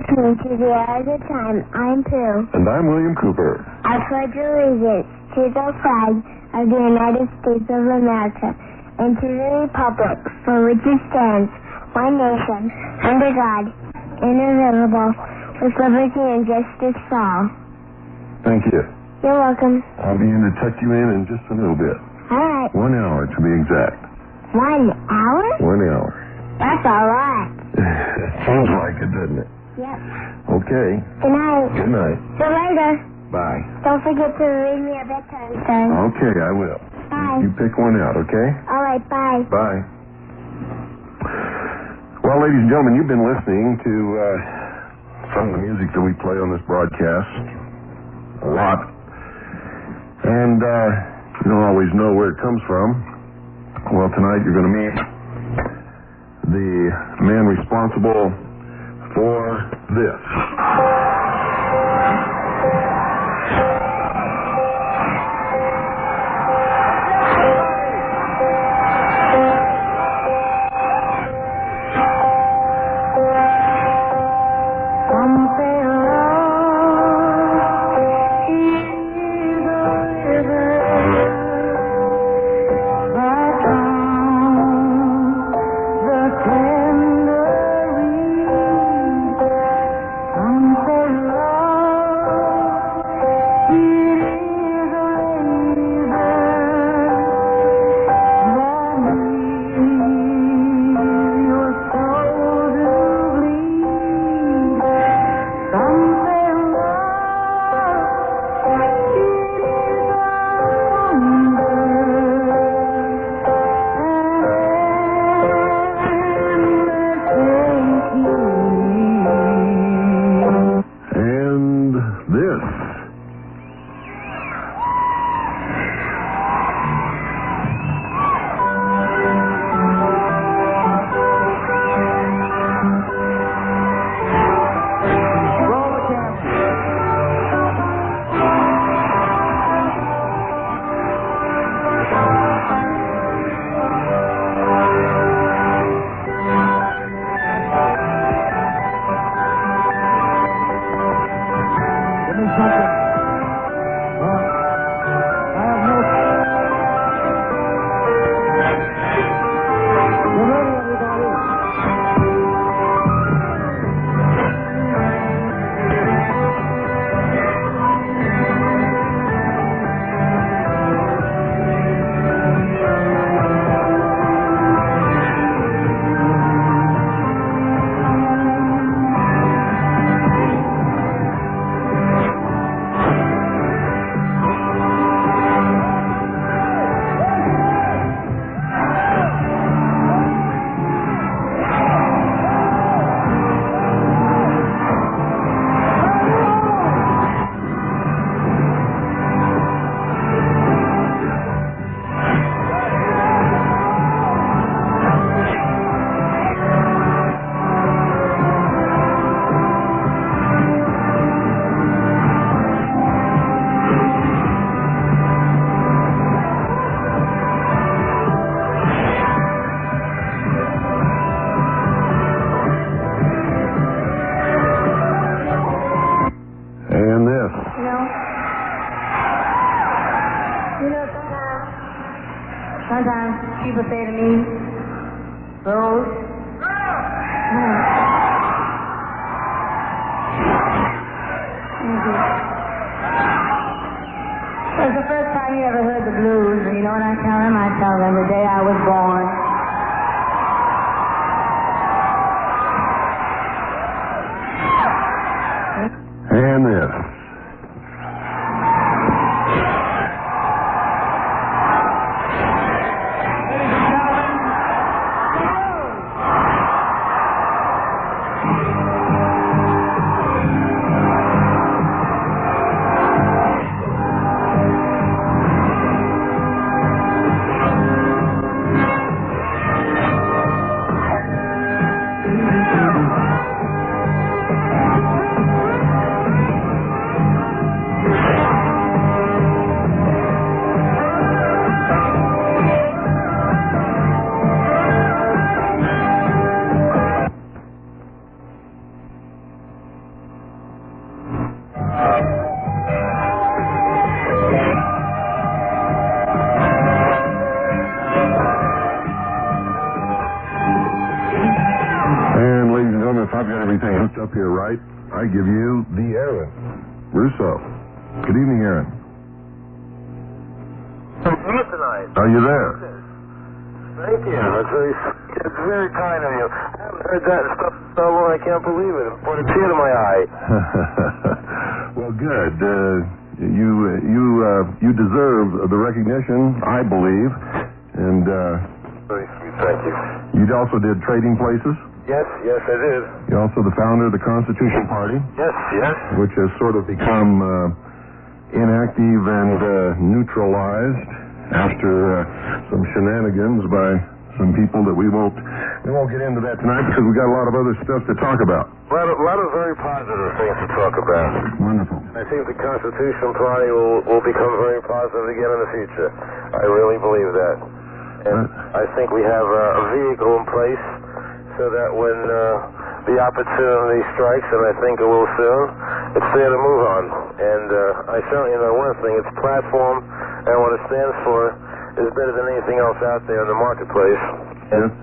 listening to The Hour of Time. I'm Pooh. And I'm William Cooper. I pledge allegiance to the flag of the United States of America and to the republic for which it stands, one nation, under God, indivisible, with liberty and justice for all. Thank you. You're welcome. I'll be in to tuck you in just a little bit. All right. 1 hour to be exact. 1 hour? 1 hour. That's a lot. Sounds like it, doesn't it? Yep. Okay. Good night. Good night. See you later. Bye. Don't forget to read me a bedtime story. Okay, I will. Bye. You pick one out, okay? All right, bye. Bye. Well, ladies and gentlemen, you've been listening to some of the music that we play on this broadcast. A lot. And you don't always know where it comes from. Well, tonight you're going to meet the man responsible for this. Sometimes people say to me, Rose, it's the first time you ever heard the blues, and you know what I tell them? I tell them the day I was born. And this. right, I give you the Aaron Russo. Good evening, Aaron. Here tonight. Are you there? Thank you. It's very kind of you. I haven't heard that stuff so long. I can't believe it. It brought a tear to my eye. Well, good. You deserve the recognition, I believe, and Very sweet. Thank you. you also did Trading Places. Yes, I did. You're also the founder of the Constitution Party, Yes. which has sort of become inactive and neutralized after some shenanigans by some people that we won't get into that tonight because we got a lot of other stuff to talk about. A lot of very positive things to talk about. Wonderful. I think the Constitution Party will become very positive again in the future. I really believe that. And I think we have a vehicle in place so that when the opportunity strikes, and I think it will soon, it's there to move on. And I certainly know one thing, its platform and what it stands for is better than anything else out there in the marketplace. And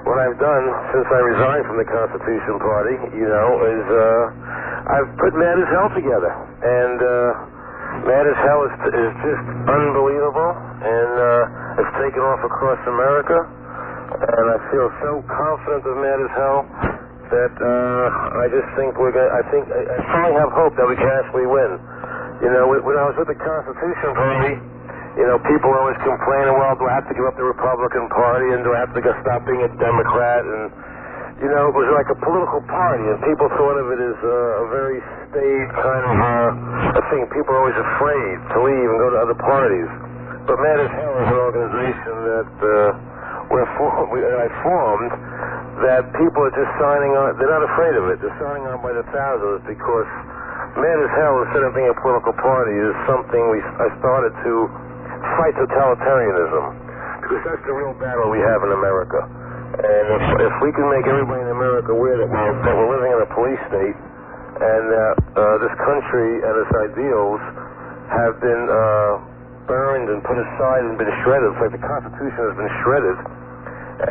what I've done since I resigned from the Constitution Party, is I've put Mad as Hell together. And Mad as Hell is just unbelievable, and it's taken off across America. And I feel so confident of Mad as Hell that I just think I finally have hope that we can actually win. When I was with the Constitution Party, people always complaining, well, do I have to give up the Republican Party, and do I have to stop being a Democrat? And, it was like a political party, and people thought of it as a very staid kind of a thing. People are always afraid to leave and go to other parties. But Mad as Hell is an organization that I formed that people are just signing on. They're not afraid of it. They're signing on by the thousands because Mad as Hell, instead of being a political party, is something I started to fight totalitarianism, because that's the real battle we have in America. And if we can make everybody in America aware that we're living in a police state, and that this country and its ideals have been burned and put aside and been shredded, it's like the Constitution has been shredded.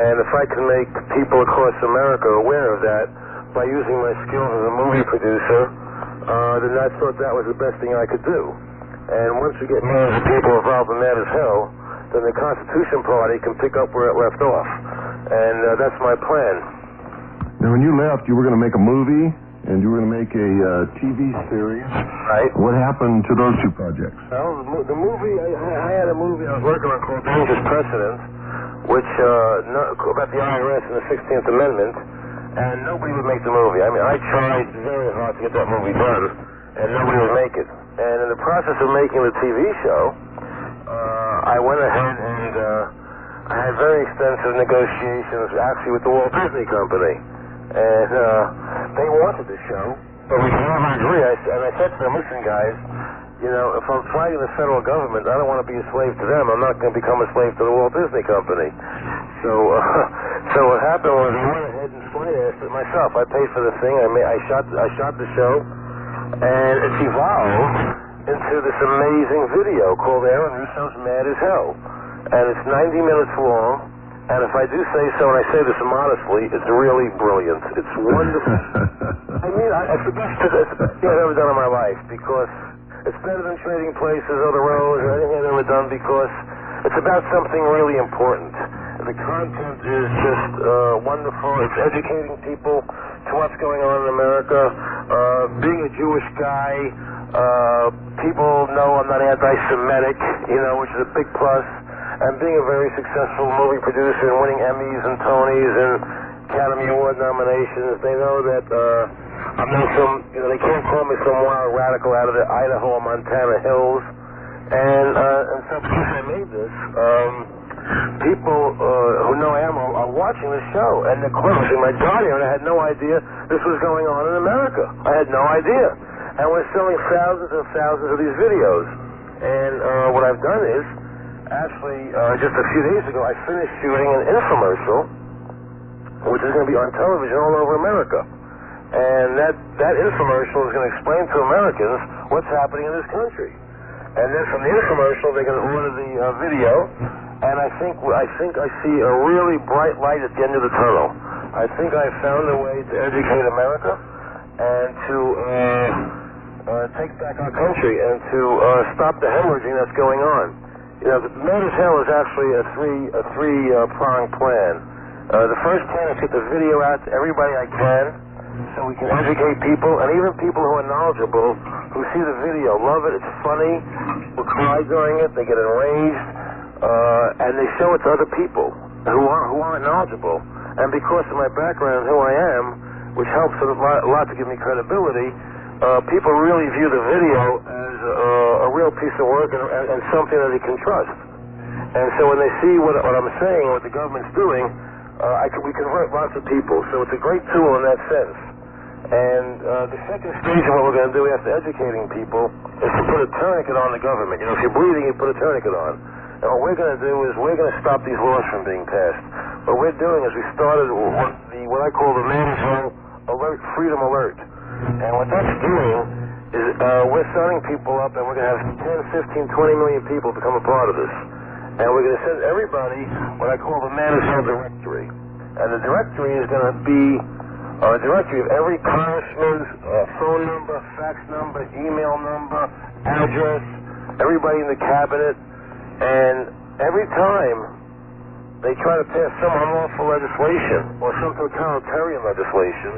And if I can make people across America aware of that by using my skills as a movie producer, then I thought that was the best thing I could do. And once we get millions of people involved in Mad as Hell, then the Constitution Party can pick up where it left off. And that's my plan. Now, when you left, you were going to make a movie, and you were going to make a TV series. Right. What happened to those two projects? Well, the movie, I had a movie I was working on called Dangerous Precedent, which, about the IRS and the 16th Amendment, and nobody would make the movie. I mean, I tried very hard to get that movie done, and nobody would make it. And in the process of making the TV show, I went ahead and I had very extensive negotiations actually with the Walt Disney Company. And they wanted the show, but we could never agree. And I said to them, listen guys, if I'm fighting the federal government, I don't want to be a slave to them. I'm not going to become a slave to the Walt Disney Company. So what happened was I went ahead and financed it myself. I paid for the thing. I shot the show. And it's evolved into this amazing video called Aaron Russo's Mad as Hell. And it's 90 minutes long. And if I do say so, and I say this modestly, it's really brilliant. It's wonderful. I mean, it's the best thing I've ever done in my life, because it's better than Trading Places or The Rose or anything I've ever done, because it's about something really important. The content is just wonderful. It's educating people to what's going on in America. Being a Jewish guy, people know I'm not anti-Semitic, which is a big plus. And being a very successful movie producer and winning Emmys and Tonys and Academy Award nominations, they know that I'm not they can't call me some wild radical out of the Idaho or Montana hills. And so because I made this, people who know I am are watching the show, and they're closing my daughter, and I had no idea this was going on in America. I had no idea. And we're selling thousands and thousands of these videos. And what I've done is, actually, just a few days ago, I finished shooting an infomercial, which is going to be on television all over America. And that infomercial is going to explain to Americans what's happening in this country. And then from the infomercial, they're going to order the video. And I think I see a really bright light at the end of the tunnel. I think I've found a way to educate America. and to take back our country and to stop the hemorrhaging that's going on. You know, the Man as Hell is actually a three-pronged plan. The first plan is to get the video out to everybody I can, so we can educate people, and even people who are knowledgeable, who see the video, love it, it's funny, will cry during it, they get enraged, and they show it to other people who aren't knowledgeable. And because of my background, who I am, which helps a lot to give me credibility, people really view the video as a real piece of work and something that they can trust. And so when they see what I'm saying, what the government's doing, we convert lots of people. So it's a great tool in that sense. And the second stage of what we're going to do after educating people is to put a tourniquet on the government. You know, if you're bleeding, you put a tourniquet on. And what we're going to do is we're going to stop these laws from being passed. What we're doing is we started what I call the Man as Hell Alert, Freedom Alert. And what that's doing is we're signing people up, and we're going to have 10, 15, 20 million people become a part of this. And we're going to send everybody what I call the Man as Hell directory. And the directory is going to be a directory of every congressman's phone number, fax number, email number, address, everybody in the cabinet. And every time they try to pass some unlawful legislation or some totalitarian legislation,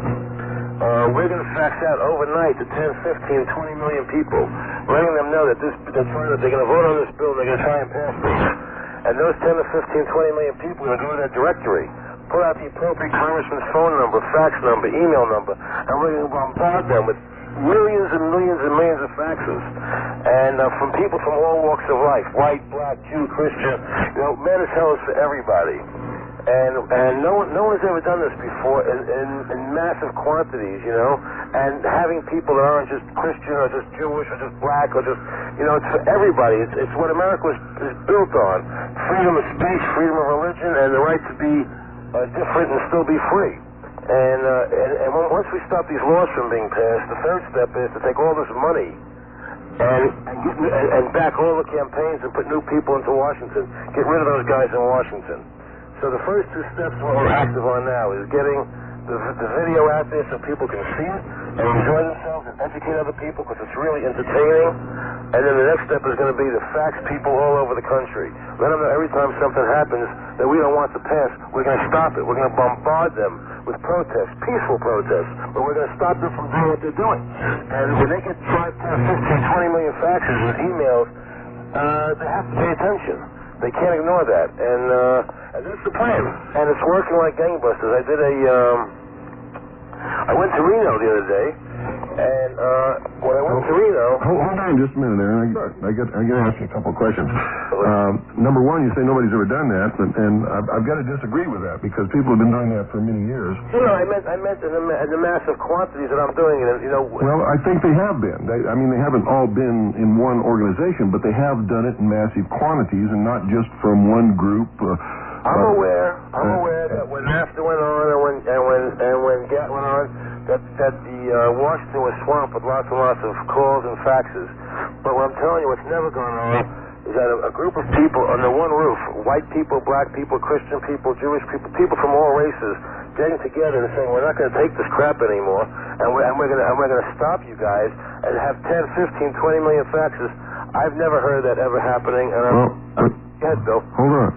we're going to fax out overnight to 10, 15, 20 million people, letting them know that they're going to vote on this bill and they're going to try and pass this. And those 10 to 15, 20 million people are going to go to that directory, pull out the appropriate congressman's phone number, fax number, email number, and we're going to bombard them with millions and millions and millions of faxes. And from people from all walks of life, white, black, Jew, Christian. You know, Man as Hell is for everybody. And no one has ever done this before in massive quantities, you know, and having people that aren't just Christian or just Jewish or just black or just, you know, it's for everybody. It's what America is built on. Freedom of speech, freedom of religion, and the right to be different and still be free. And once we stop these laws from being passed, the third step is to take all this money and back all the campaigns and put new people into Washington. Get rid of those guys in Washington. So the first two steps we're active on now is getting the video out there so people can see it and enjoy themselves and educate other people because it's really entertaining. And then the next step is going to be to fax people all over the country. Let them know every time something happens that we don't want to pass, we're going to stop it. We're going to bombard them with protests, peaceful protests, but we're going to stop them from doing what they're doing. And when they get 5, 10, 15, 20 million faxes and emails, they have to pay attention. They can't ignore that. And that's the plan. And it's working like gangbusters. I went to Reno the other day, and when I went to Reno... Hold on just a minute, Aaron. I got to ask you a couple of questions. Number one, you say nobody's ever done that, and I've got to disagree with that because people have been doing that for many years. You know, I meant in the massive quantities that I'm doing it, you know... Well, I think they have been. They haven't all been in one organization, but they have done it in massive quantities and not just from one group. I'm aware that when NAFTA went on and when GATT went on, that the Washington was swamped with lots and lots of calls and faxes. But what I'm telling you, what's never gone on is that a group of people under one roof, white people, black people, Christian people, Jewish people, people from all races, getting together and saying, we're not going to take this crap anymore, and we're going to stop you guys and have 10, 15, 20 million faxes. I've never heard that ever happening. And go ahead, Bill. Hold on.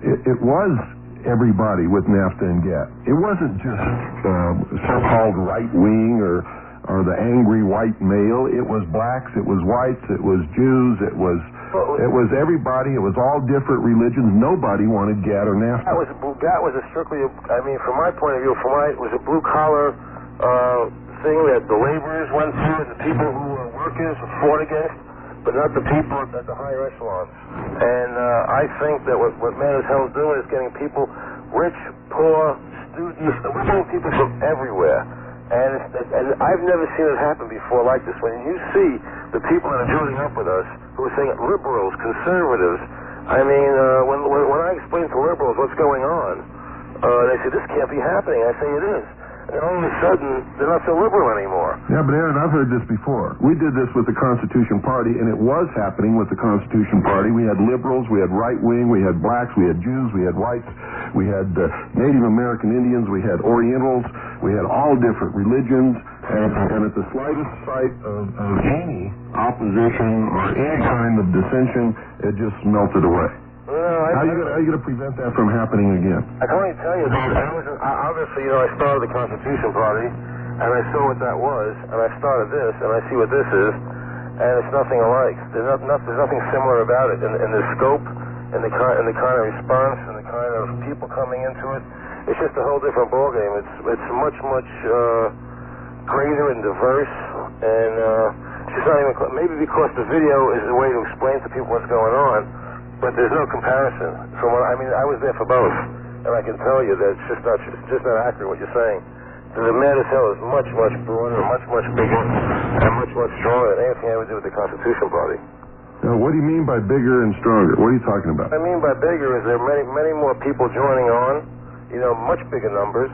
It was everybody with NAFTA and GATT. It wasn't just so-called right-wing or the angry white male. It was blacks, it was whites, it was Jews, it was everybody. It was all different religions. Nobody wanted GATT or NAFTA. GATT was a strictly, from my point of view, it was a blue-collar thing that the laborers went through and the people who were workers fought against, but not the people at the higher echelons. And I think that what Man as Hell is doing is getting people, rich, poor, students, we're getting people from everywhere. And I've never seen it happen before like this. When you see the people that are joining up with us, who are saying liberals, conservatives, when I explain to liberals what's going on, they say, this can't be happening. I say, it is. and all of a sudden, they're not so liberal anymore. Yeah, but Aaron, I've heard this before. We did this with the Constitution Party, and it was happening with the Constitution Party. We had liberals, we had right-wing, we had blacks, we had Jews, we had whites, we had Native American Indians, we had Orientals, we had all different religions, and at the slightest sight of any opposition or any kind of dissension, it just melted away. How are you going to prevent that from happening again? I can only tell you that obviously, I started the Constitution Party, and I saw what that was, and I started this, and I see what this is, and it's nothing alike. There's nothing similar about it in the scope, and the kind of response, and the kind of people coming into it. It's just a whole different ballgame. It's much greater and diverse, and it's just not even maybe because the video is a way to explain to people what's going on. But there's no comparison. I was there for both, and I can tell you that it's just not accurate what you're saying. The mad as hell is much broader, much bigger, and much stronger than anything I would do with the Constitution Party. Now, what do you mean by bigger and stronger? What are you talking about? What I mean by bigger is there are many more people joining on, much bigger numbers,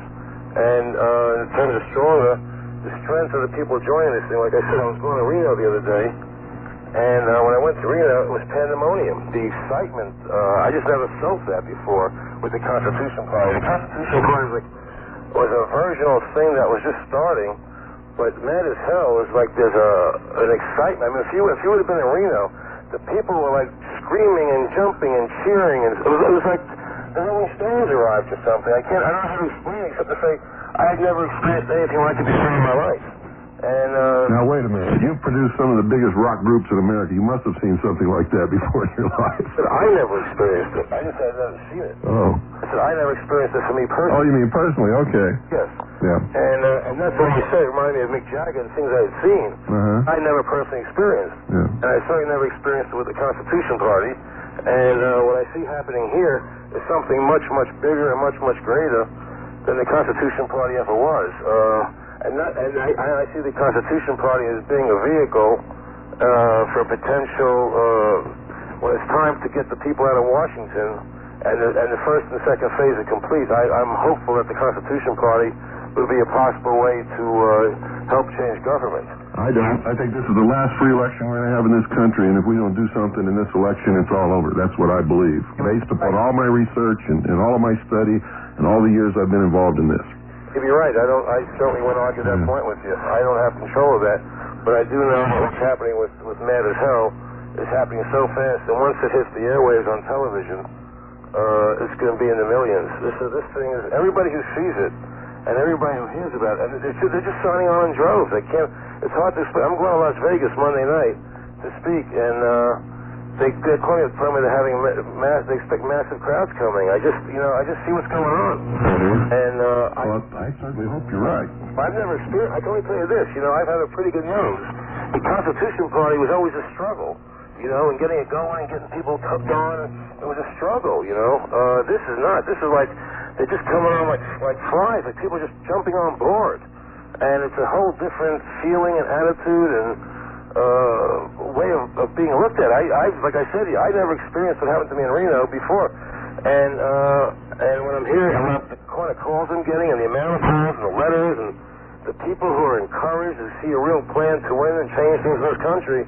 and in terms of stronger, the strength of the people joining this thing. Like I said, I was going to Reno the other day. And when I went to Reno, it was pandemonium. The excitement, I just never felt that before with the Constitution Party. The Constitution Party was a virginal thing that was just starting, but mad as hell is like there's an excitement. I mean, if you would have been in Reno, the people were like screaming and jumping and cheering, and it was like the Rolling Stones arrived or something. I don't know how to explain it except to say I had never experienced anything like it before in my life. And now wait a minute. You've produced some of the biggest rock groups in America. You must have seen something like that before in your life. But I never experienced it. I just said I've never seen it. Oh. I said I never experienced it for me personally. Oh, you mean personally? Okay. Yes. Yeah. And that's what you said. It reminded me of Mick Jagger and things I had seen. I never personally experienced. Yeah. And I certainly never experienced it with the Constitution Party. And what I see happening here is something much bigger and much greater than the Constitution Party ever was. And I see the Constitution Party as being a vehicle for potential, when it's time to get the people out of Washington, and the first and second phase are complete, I'm hopeful that the Constitution Party will be a possible way to help change government. I don't. I think this is the last free election we're going to have in this country, and if we don't do something in this election, it's all over. That's what I believe, based upon all my research and all of my study and all the years I've been involved in this. You're right. I certainly won't argue that point with you. I don't have control of that, but I do know that what's happening with Mad as Hell is happening so fast, and once it hits the airwaves on television, it's going to be in the millions. This thing is everybody who sees it and everybody who hears about it, and they're just signing on in droves. They can't. It's hard to explain. I'm going to Las Vegas Monday night to speak, and they're calling it. Telling me they're having they expect massive crowds coming. I just see what's going on, and well, I certainly hope you're right. I've never experienced. I can only tell you this. I've had a pretty good nose. The Constitution Party was always a struggle, and getting it going and getting people hooked on. It was a struggle, This is not. This is like they're just coming on like flies. Like people just jumping on board, and it's a whole different feeling and attitude and way of being looked at. Like I said, I never experienced what happened to me in Reno before, and when I'm here, the kind of calls I'm getting, and the amount of calls and the letters, and the people who are encouraged to see a real plan to win and change things in this country,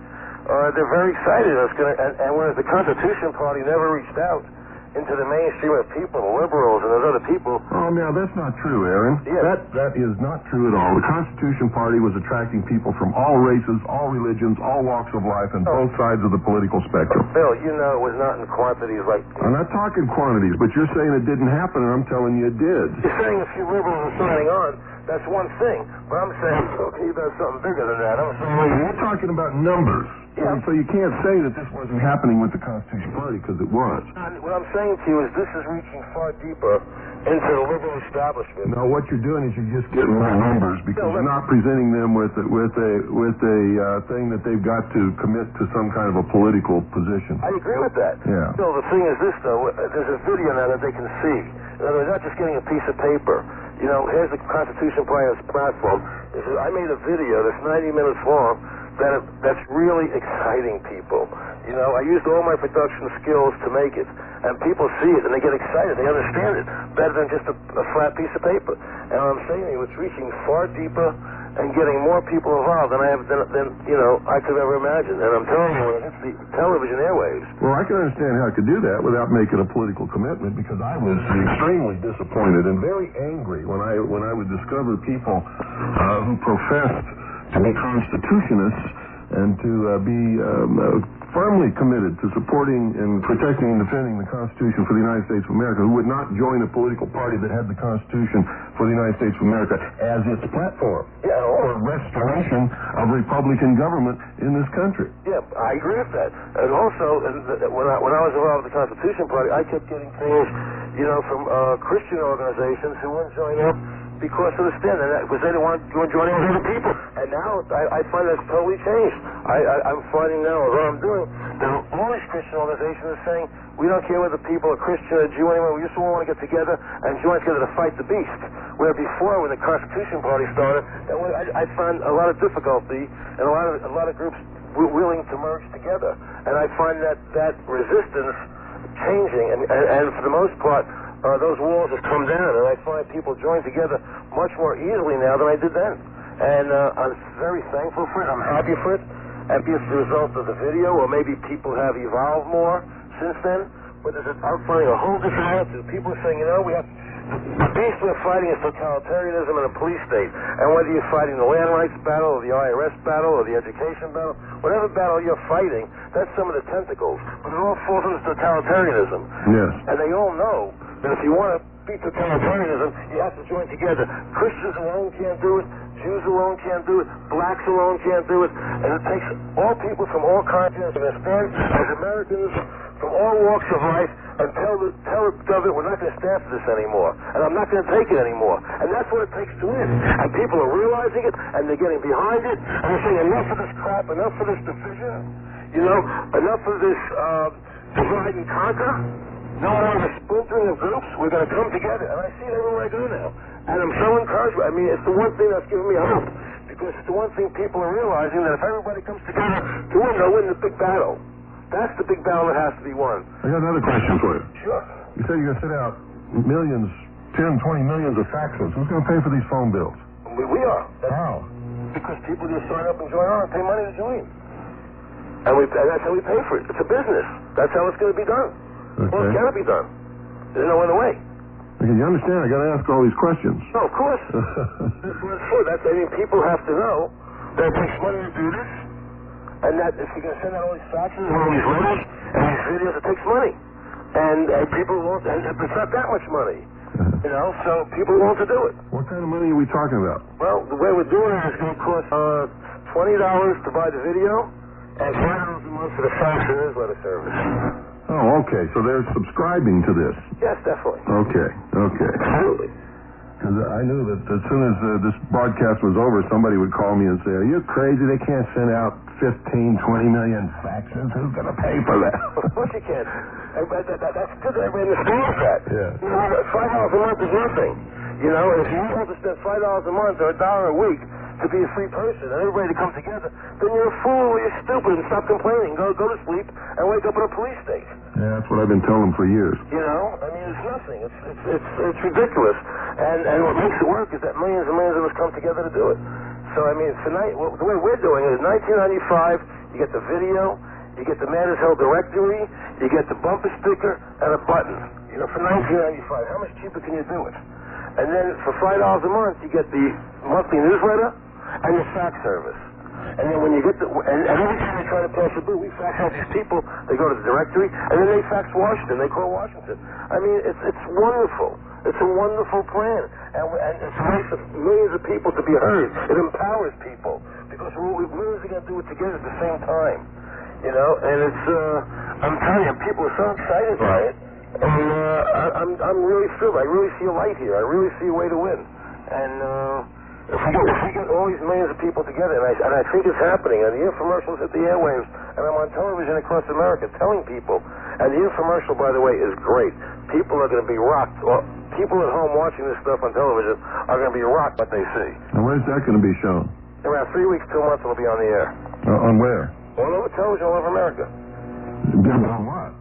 they're very excited. And whereas the Constitution Party never reached out into the mainstream of people, the liberals and those other people. Oh, now that's not true, Aaron. Yeah. That is not true at all. The Constitution Party was attracting people from all races, all religions, all walks of life, and both sides of the political spectrum. Bill, it was not in quantities like... I'm not talking quantities, but you're saying it didn't happen, and I'm telling you it did. You're saying a few liberals are signing on. That's one thing. But I'm saying, okay, about something bigger than that. I'm saying... You're talking about numbers. Yeah. So you can't say that this wasn't happening with the Constitution Party, because it was. What I'm saying to you is this is reaching far deeper into the liberal establishment. No, what you're doing is you're just getting more numbers because you're not presenting them with a thing that they've got to commit to some kind of a political position. I agree with that. Yeah. So the thing is this, though, there's a video now that they can see. In other words, not just getting a piece of paper. Here's the Constitution Party's platform. I made a video that's 90 minutes long that's really exciting people. I used all my production skills to make it. and people see it and they get excited. They understand it better than just a flat piece of paper. And I'm saying to you, it's reaching far deeper and getting more people involved than I could ever imagine. And I'm telling you, when it hits the television airwaves. Well, I can understand how I could do that without making a political commitment, because I was extremely disappointed and very angry when I would discover people who professed to be constitutionists and to be firmly committed to supporting and protecting and defending the Constitution for the United States of America, who would not join a political party that had the Constitution for the United States of America as its platform, or restoration of Republican government in this country. Yeah, I agree with that. And also, when I was involved with the Constitution Party, I kept getting things, from Christian organizations who wouldn't join up because of the stand, because they didn't want to join in with other people. And now I find that's totally changed. I'm finding now, what I'm doing, that all these Christian organizations are saying, we don't care whether people are Christian or Jew anyway, we just all want to get together and join together to fight the beast. Where before, when the Constitution Party started, I found a lot of difficulty and a lot of groups willing to merge together. And I find that resistance changing, and for the most part, those walls have come down, and I find people join together much more easily now than I did then. And I'm very thankful for it. I'm happy for it. Happy as the result of the video, or maybe people have evolved more since then. But I'm finding a whole different attitude. People are saying, the beast we're fighting is totalitarianism in a police state. And whether you're fighting the land rights battle, or the IRS battle, or the education battle, whatever battle you're fighting, that's some of the tentacles. But it all falls into totalitarianism. Yes. And they all know that if you want to beat totalitarianism, you have to join together. Christians alone can't do it. Jews alone can't do it. Blacks alone can't do it. And it takes all people from all continents to stand as Americans from all walks of life and tell the government we're not going to stand for this anymore. And I'm not going to take it anymore. And that's what it takes to win. And people are realizing it, and they're getting behind it, and they're saying enough of this crap, enough of this division, enough of this divide and conquer. No more of the splintering of groups. We're going to come together. And I see it everywhere I go now. And I'm so encouraged. I mean, it's the one thing that's giving me hope. Because it's the one thing people are realizing, that if everybody comes together to win, they'll win the big battle. That's the big battle that has to be won. I got another question for you. Sure. You said you're going to send out millions, 10, 20 millions of faxes. Who's going to pay for these phone bills? We are. How? Because people just sign up and join on and pay money to join. And that's how we pay for it. It's a business. That's how it's going to be done. Okay. Well, it cannot be done. There's no other way. Okay, you understand? I got to ask all these questions. No, of course. That's what it's for. People have to know that it takes money to do this, and that if you're going to send out all these faxes and all these letters and these videos, it takes money. And people won't, and it's not that much money. So people want to do it. What kind of money are we talking about? Well, the way we're doing it is going to cost $20 to buy the video and $5 a month for the fax and newsletter service. Oh, okay. So they're subscribing to this. Yes, definitely. Okay. Absolutely. Because I knew that as soon as this broadcast was over, somebody would call me and say, are you crazy? They can't send out 15, 20 million faxes. Who's going to pay for that? Of course you can. That's good that everybody understands that. Yeah. $5 a month is nothing. If you want to spend $5 a month or $1 a week to be a free person and everybody to come together, then you're a fool, you're stupid, and stop complaining. Go to sleep and wake up in a police state. Yeah, that's what I've been telling them for years. It's nothing. It's ridiculous. And what makes it work is that millions and millions of us come together to do it. So, tonight, the way we're doing it is 1995, you get the video, you get the Man Is Hell directory, you get the bumper sticker, and a button. For 1995, how much cheaper can you do it? And then for $5 a month, you get the monthly newsletter and the fax service. And then when you get and every time they try to pass a bill, we fax out these people. They go to the directory, and then they fax Washington. They call Washington. It's wonderful. It's a wonderful plan, and it's a way for millions of people to be heard. It empowers people because we're really going to do it together at the same time. And it's I'm telling you, people are so excited by it, and I'm really thrilled. I really see a light here. I really see a way to win. And if we get all these millions of people together, and I think it's happening, and the infomercials hit the airwaves, and I'm on television across America telling people, and the infomercial, by the way, is great. People are going to be rocked. Well, people at home watching this stuff on television are going to be rocked by what they see. And where's that going to be shown? Around 3 weeks, 2 months, it'll be on the air. On where? All over television, all over America. On what?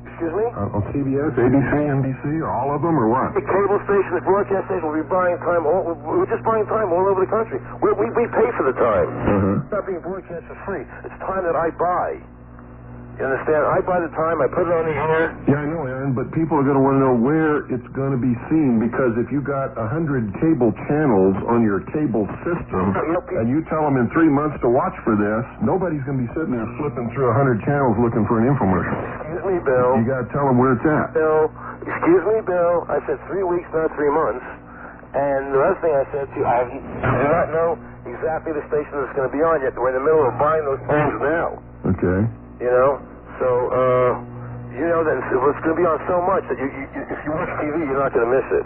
Excuse Excuse me? On CBS, ABC, NBC, or all of them, or what? The cable stations, the broadcast stations will be buying time. We're just buying time all over the country. We pay for the time. It's not being broadcast for free. It's time that I buy. You understand? I buy the time, I put it on the air. Yeah, I know, Aaron, but people are going to want to know where it's going to be seen, because if you got 100 cable channels on your cable system, and you tell them in 3 months to watch for this, nobody's going to be sitting there flipping through 100 channels looking for an infomercial. Excuse me, Bill. You got to tell them where it's at. Bill, excuse me, Bill. I said 3 weeks, not 3 months. And the other thing I said to you, I do not know exactly the station that's going to be on yet. We're in the middle of buying those phones now. Okay. You know? So, you know that it's going to be on so much that if you watch TV, you're not going to miss it.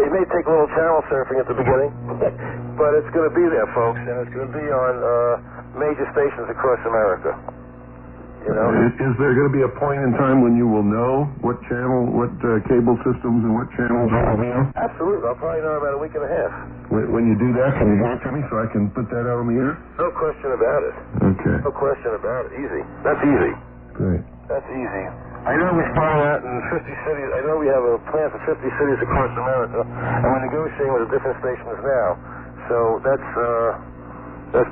It may take a little channel surfing at the beginning, but it's going to be there, folks, and it's going to be on major stations across America. You know? Is there going to be a point in time when you will know what channel, what cable systems and what channels will be on? Absolutely. I'll probably know in about a week and a half. When you do that, can you give it to me so I can put that out on the air? No question about it. Okay. No question about it. Easy. That's easy. Great. That's easy. I know we started out in 50 cities. I know we have a plan for 50 cities across America, and we're negotiating with the different stations now. So that's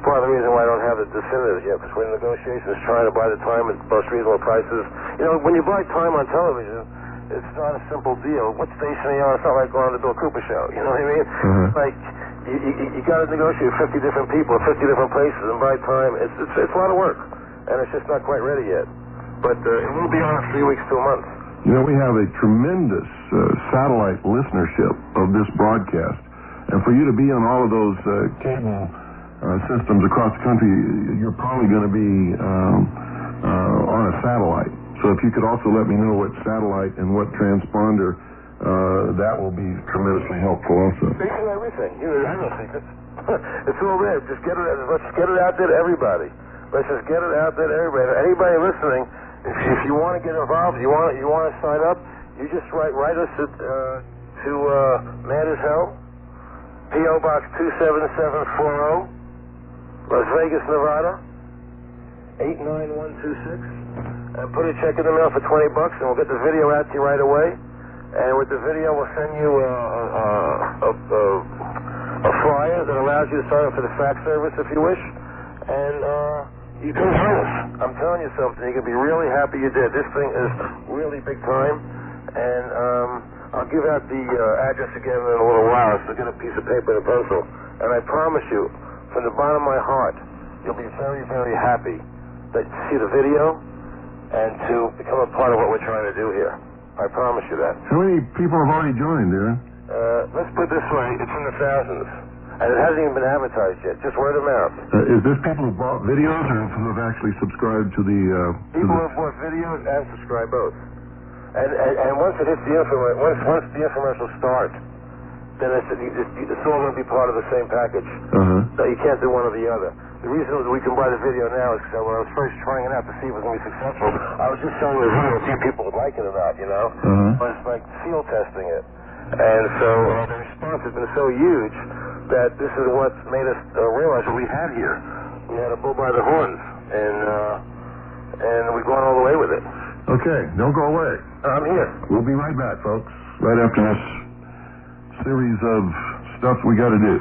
part of the reason why I don't have the definitives yet, because we're in negotiations trying to buy the time at most reasonable prices. You know, when you buy time on television, it's not a simple deal. What station are you on? It's not like going on the Bill Cooper show. You know what I mean? Like, you got to negotiate with 50 different people, 50 different places, and buy time. It's a lot of work, and it's just not quite ready yet. But it will be on in 3 weeks to a month. You know, we have a tremendous satellite listenership of this broadcast. And for you to be on all of those cable systems across the country, you're probably going to be on a satellite. So if you could also let me know what satellite and what transponder, that will be tremendously helpful also. Basically everything. You know, I have no secrets. It's all there. Just get it. Let's just get it out there to everybody. Let's just get it out there to everybody. Anybody listening, if you want to get involved, you want to sign up, you just write us at, to Mad as Hell, P.O. Box 27740, Las Vegas, Nevada, 89126, and put a check in the mail for $20, and we'll get the video out to you right away. And with the video, we'll send you a flyer that allows you to sign up for the fax service if you wish, and you can join us. I'm telling you something. You're going to be really happy you did. This thing is really big time. And I'll give out the address again in a little while, so get a piece of paper and a pencil. And I promise you, from the bottom of my heart, you'll be very, very happy to see the video and to become a part of what we're trying to do here. I promise you that. How many people have already joined, Aaron? Let's put it this way. It's in the thousands. And it hasn't even been advertised yet. Just word of mouth. Is this people who bought videos or who have actually subscribed to the... people who have bought videos and subscribe both. And once it hits the once the infomercials start, then it's all going to be part of the same package. So you can't do one or the other. The reason that we can buy the video now is because when I was first trying it out to see if it was going to be successful, I was just showing the video to see if people would like it or not, you know? It was like field testing it. And so the response has been so huge that this is what made us realize what we had here. We had a bull by the horns, and we've gone all the way with it. Okay, don't go away. I'm here. We'll be right back, folks, right after this series of stuff we got to do.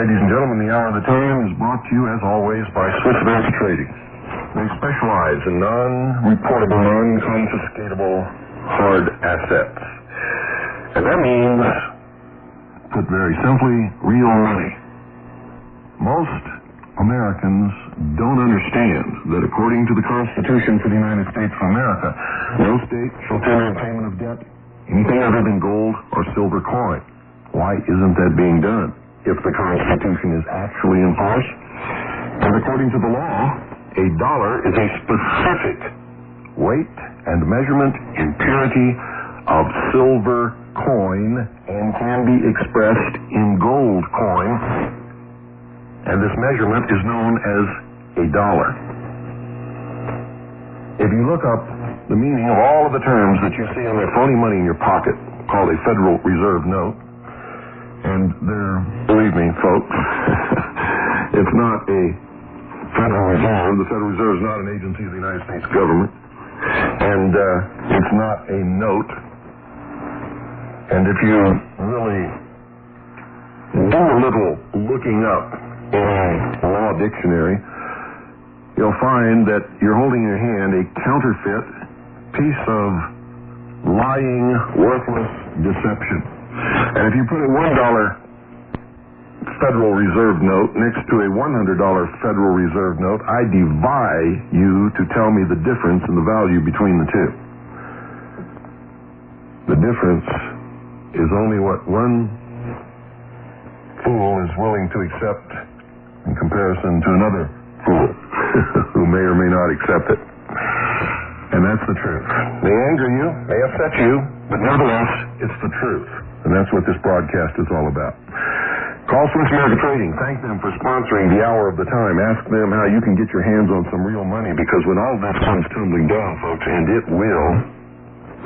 Ladies and gentlemen, the Hour of the Time is brought to you, as always, by Swiss Advance Trading. They specialize in non-reportable, non-confiscatable hard assets. And that means, put very simply, real money. Most Americans don't understand that according to the Constitution for the United States of America, no state shall tender in payment of debt anything other than gold or silver coin. Why isn't that being done if the Constitution is actually in force? And according to the law, a dollar is a specific weight and measurement in purity of silver coin and can be expressed in gold coin, and this measurement is known as a dollar. If you look up the meaning of all of the terms that you see on that phony money in your pocket, called a Federal Reserve note, and they're, believe me, folks, it's not a Federal Reserve. The Federal Reserve is not an agency of the United States government, and it's not a note. And if you really do a little looking up in a law dictionary, you'll find that you're holding in your hand a counterfeit piece of lying, worthless deception. And if you put a $1 Federal Reserve note next to a $100 Federal Reserve note, I defy you to tell me the difference in the value between the two. The difference is only what one fool is willing to accept in comparison to another fool who may or may not accept it. And that's the truth. May anger you, may upset you, but nevertheless, it's the truth. And that's what this broadcast is all about. Call Swiss America Trading. Thank them for sponsoring the Hour of the Time. Ask them how you can get your hands on some real money, because when all this comes tumbling down, folks, and it will,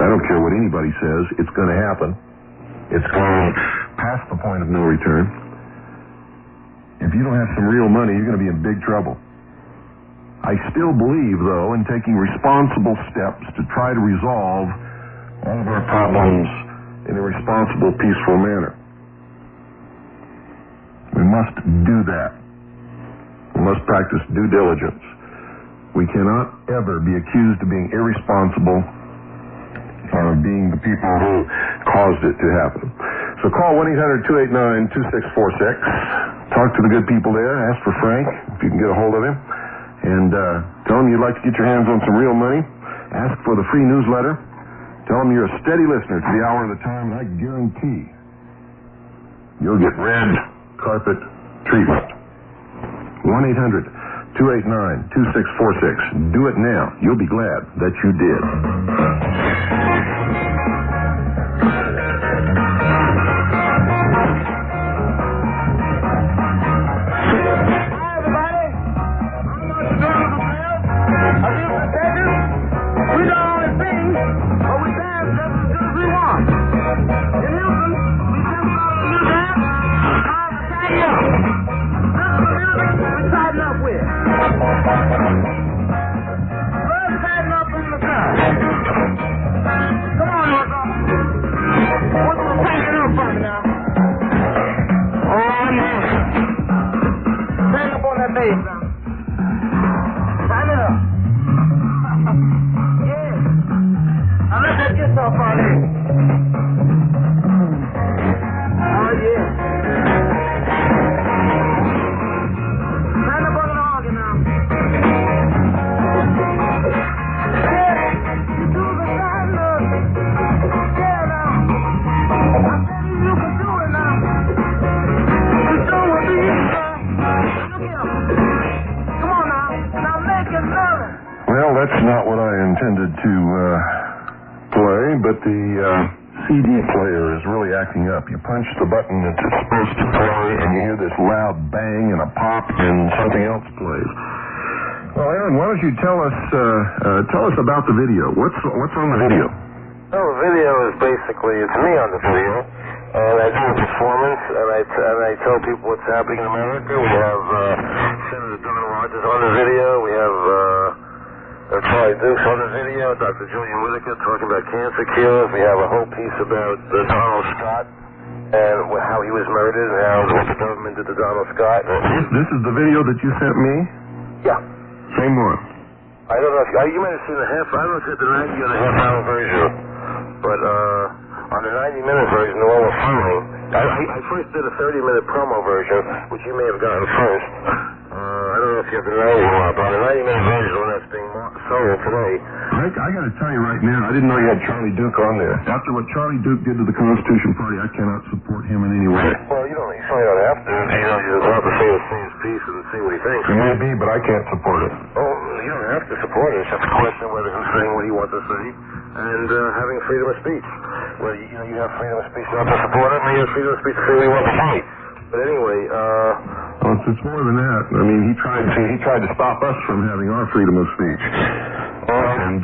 I don't care what anybody says, it's going to happen. It's going past the point of no return. If you don't have some real money, you're going to be in big trouble. I still believe, though, in taking responsible steps to try to resolve all of our problems in a responsible, peaceful manner. We must do that. We must practice due diligence. We cannot ever be accused of being irresponsible or of being the people who caused it to happen. So call 1-800-289-2646. Talk to the good people there. Ask for Frank, if you can get a hold of him. And tell him you'd like to get your hands on some real money. Ask for the free newsletter. Tell him you're a steady listener to the Hour of the Time, and I guarantee you'll get red carpet treatment. 1-800-289-2646. Do it now. You'll be glad that you did. That's not what I intended to play, but the CD player is really acting up. You punch the button that it's supposed to play, and you hear this loud bang and a pop, and something else plays. Well, Aaron, why don't you tell us about the video? What's on the video? Well, the video is basically, it's me on the video, and I do a performance, and I tell people what's happening in America. We have Senator Don Rogers on the video. We have Charlie Dukes on the video. Dr. Julian Whitaker talking about cancer cures. We have a whole piece about Donald Scott and how he was murdered and how the government did to Donald Scott. This is the video that you sent me? Yeah. Same one. I don't know if you might have seen the half. I don't know if you had the 90 or the half-hour version, but on the 90-minute version, the one we're filming, I first did a 30-minute promo version, which you may have gotten first. I don't know if you have the 90 one, but on the 90-minute version, the one that's being sold today. I got to tell you right now, I didn't know you had Charlie Duke on there. After what Charlie Duke did to the Constitution Party, I cannot support him in any way. Well, you certainly don't have to. You just have to say his piece and see what he thinks. Maybe, but I can't support it. Oh, you don't have to support it. It's just a question whether he's saying what he wants to say and having freedom of speech. Well, you have freedom of speech not to support it, and you have freedom of speech to say what you want to say. But anyway, well, it's more than that. I mean, he tried to stop us from having our freedom of speech. And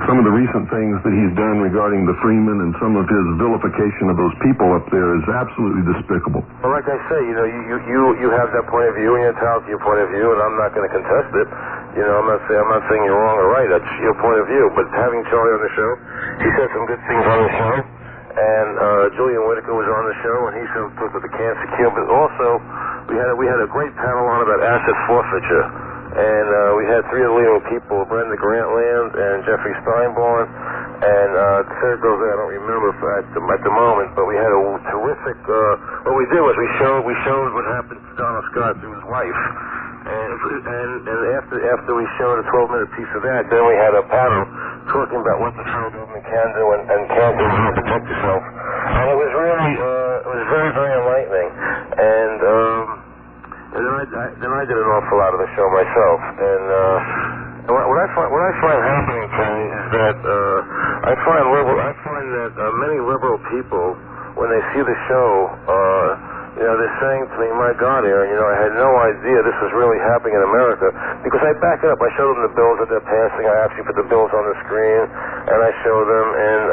some of the recent things that he's done regarding the Freeman and some of his vilification of those people up there is absolutely despicable. Well, like I say, you have that point of view, and you're entitled to your point of view, and I'm not going to contest it. I'm not saying you're wrong or right. That's your point of view. But having Charlie on the show, he said some good things on the show. And Julian Whitaker was on the show, and he talked about the cancer cure. But also, we had a great panel on about asset forfeiture, and we had three of the leading people: Brenda Grantland and Jeffrey Steinborn, and the third girl there I don't remember at the moment. But we had a terrific. What we did was we showed what happened to Donald Scott to his wife. And after we showed a 12-minute piece of that, then we had a panel talking about what the federal government can do and can't do to protect yourself. And it was really, very, very enlightening. And then I did an awful lot of the show myself. And what I find happening today is that I find that many liberal people, when they see the show, they're saying to me, my God, Aaron, I had no idea this was really happening in America. Because I back it up. I show them the bills that they're passing. I actually put the bills on the screen, and I show them. And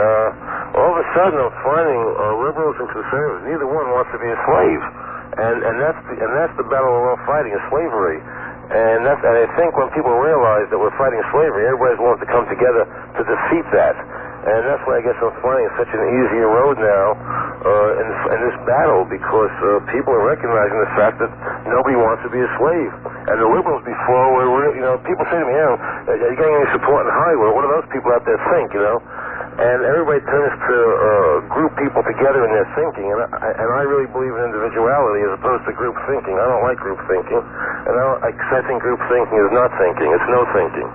all of a sudden, I'm finding liberals and conservatives, neither one wants to be a slave. And that's the battle we're all fighting, is slavery. And I think when people realize that we're fighting slavery, everybody's willing to come together to defeat that. And that's why I guess I'm finding such an easier road now in this battle, because people are recognizing the fact that nobody wants to be a slave. And the liberals before were, people say to me, are you getting any support in Hollywood? What do those people out there think, And everybody turns to group people together in their thinking, and I really believe in individuality as opposed to group thinking. I don't like group thinking, and I think group thinking is not thinking, it's no thinking.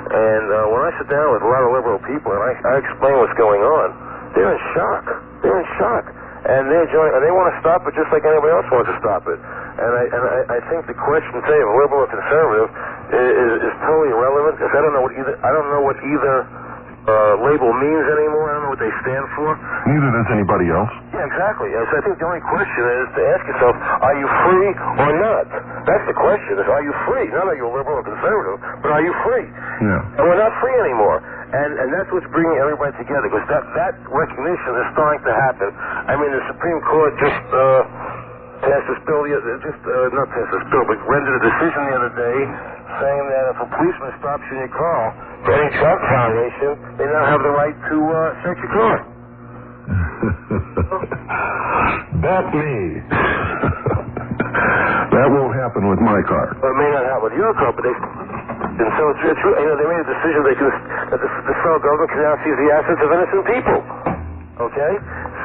And when I sit down with a lot of liberal people and I explain what's going on, they're in shock. They're in shock. And they want to stop it just like anybody else wants to stop it. And I think the question today of liberal or conservative is totally irrelevant, because I don't know what either label means anymore. I don't know what they stand for. Neither does anybody else. Yeah, exactly. So I think the only question is to ask yourself, are you free or not? That's the question, is are you free? Not are you a liberal or conservative, but are you free? Yeah. And we're not free anymore. And that's what's bringing everybody together, because that recognition is starting to happen. I mean, the Supreme Court just passed this bill, not passed this bill, but rendered a decision the other day saying that if a policeman stops you in your car for any traffic violation, they now have the right to search your car. That's me. That won't happen with my car. Well, it may not happen with your car, but they made a decision that the federal government can now seize the assets of innocent people. Okay?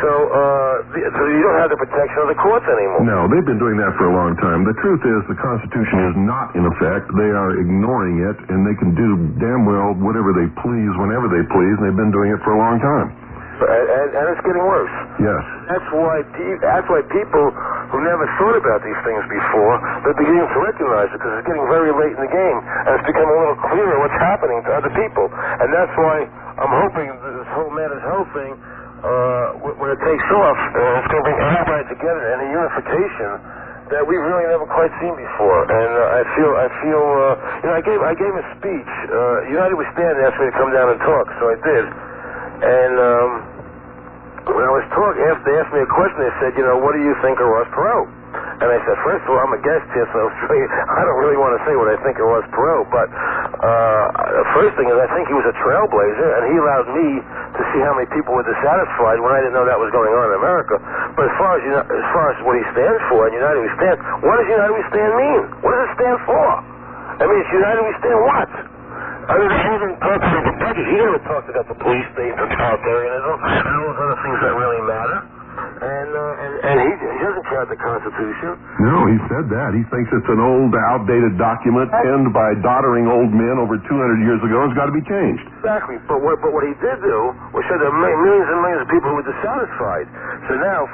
So you don't have the protection of the courts anymore. No, they've been doing that for a long time. The truth is the Constitution is not in effect. They are ignoring it, and they can do damn well whatever they please, whenever they please, and they've been doing it for a long time. And it's getting worse. Yes. That's why people who never thought about these things before, they're beginning to recognize it, because it's getting very late in the game, and it's becoming a little clearer what's happening to other people. And that's why I'm hoping that this whole man's health thing, when it takes off, it's going to bring everybody together in a unification that we've really never quite seen before. And I feel I gave a speech. United We Stand asked me to come down and talk, so I did. And when I was talking, they asked me a question. They said, what do you think of Ross Perot? And I said, first of all, I'm a guest here, so I don't really want to say what I think of Ross Perot. But the first thing is, I think he was a trailblazer, and he allowed me to to see how many people were dissatisfied when I didn't know that was going on in America. But as far as what he stands for, and United We Stand, what does United We Stand mean? What does it stand for? I mean, it's United We Stand what? I mean, he even talked about the budget. He never talked about the police state, totalitarianism, and all those other things that really matter. And he doesn't care about the Constitution. No, he said that. He thinks it's an old, outdated document penned by doddering old men over 200 years ago and it's got to be changed. Exactly. But what he did do was show there are millions and millions of people who were dissatisfied. So now,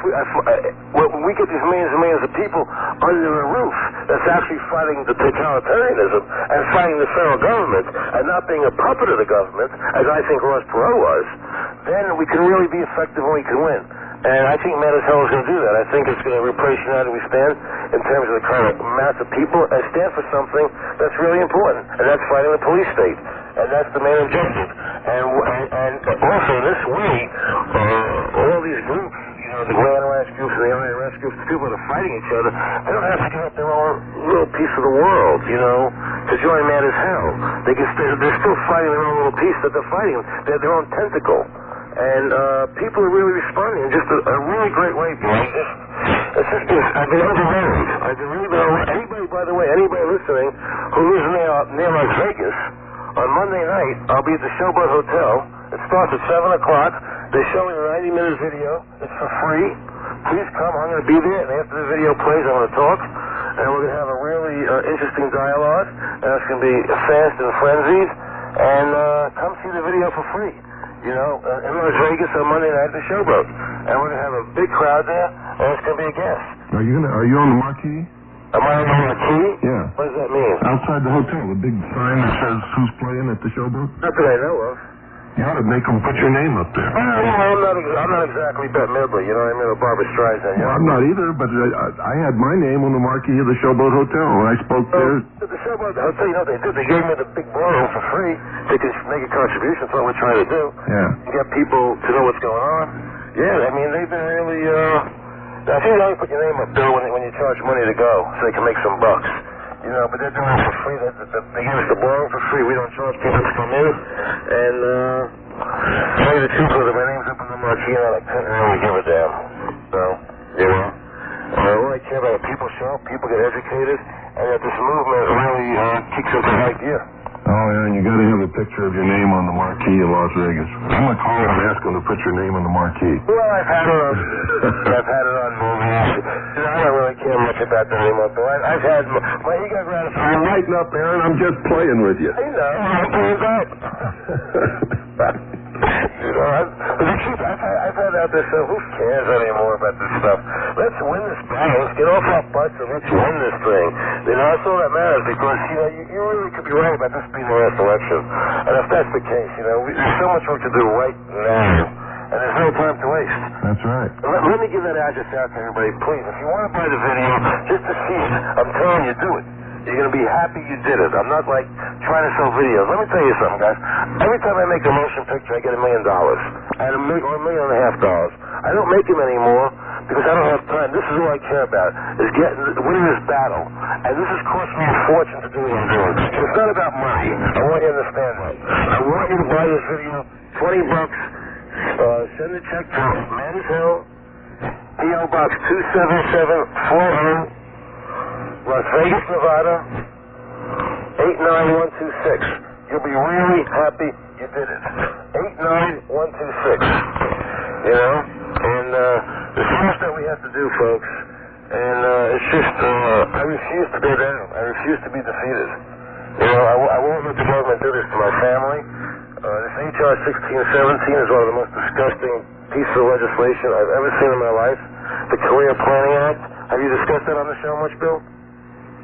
when we get these millions and millions of people under a roof that's actually fighting the totalitarianism and fighting the federal government and not being a puppet of the government, as I think Ross Perot was, then we can really be effective and we can win. And I think Man as Hell is going to do that. I think it's going to replace United We Stand in terms of the kind of mass of people and stand for something that's really important, and that's fighting the police state. And that's the main objective. And also this way, all these groups, you know, the Grand Rights groups and the IRS groups, the people that are fighting each other, they don't have to give up their own little piece of the world, you know, to join Man as Hell. They're still fighting their own little piece that they're fighting. They're their own tentacle. And people are really responding in just a really great way, boys. I've been overwhelmed. Anybody, by the way, anybody listening who lives near Las Vegas, on Monday night, I'll be at the Showboat Hotel. It starts at 7 o'clock. They're showing a 90-minute video. It's for free. Please come. I'm going to be there. And after the video plays, I'm going to talk. And we're going to have a really interesting dialogue. And it's going to be fast and frenzied. And come see the video for free. You know, in Las Vegas on Monday night at the Showboat. And we're going to have a big crowd there, and it's going to be a guest. Are you on the marquee? Am I on the marquee? Yeah. What does that mean? Outside the hotel, the big sign that says who's playing at the Showboat? Not that I know of. You ought to make them put your name up there. I'm not exactly Bette Midler, you know what I mean, or Barbara Streisand. Well, I'm not either, but I had my name on the marquee of the Showboat Hotel when I spoke there. The Showboat Hotel, you know what they did? They gave me the big ballroom for free. They could make a contribution. That's what we're trying to do. Yeah. Get people to know what's going on. Yeah, I mean, they've been really, I think they only put your name up there when you charge money to go, so they can make some bucks. You know, but they're doing it for free. They give us the ballroom for free. We don't charge people to come in. And, tell you the truth with it, my name's up on the marquee, and I couldn't really give a damn. So, you know, all I care about is people show up, people get educated, and that this movement really kicks into high gear. Oh, yeah, and you got to have a picture of your name on the marquee in Las Vegas. I'm going to call and ask them to put your name on the marquee. Well, I've had it on movies. I don't really care much about that anymore, though. I've had my ego gratified. I'm lighting up, Aaron. I'm just playing with you. I know. I'm playing up. You know, I've had out there, so who cares anymore about this stuff? Let's win this battle. Let's get off our butts and let's win this thing. You know, that's all that matters because, you know, you really could be right about this being the last election. And if that's the case, you know, there's so much work to do right now. And there's no time to waste. That's right. Let me give that address out to everybody, please. If you want to buy the video, just to see it, I'm telling you, do it. You're going to be happy you did it. I'm not, like, trying to sell videos. Let me tell you something, guys. Every time I make a motion picture, I get $1 million. Or $1.5 million. I don't make them anymore because I don't have time. This is all I care about, is winning this battle. And this has cost me a fortune to do what I'm doing. It's not about money. I want you to understand that. I want you to buy this video, $20. Send a check to Man as Hell, P.O. Box 27740. Las Vegas, Nevada, 89126. You'll be really happy you did it. 89126. You know? And there's so much that we have to do, folks. And it's just, I refuse to go down. I refuse to be defeated. You know, I won't let the government do this to my family. This H.R. 1617 is one of the most disgusting pieces of legislation I've ever seen in my life. The Career Planning Act. Have you discussed that on the show much, Bill?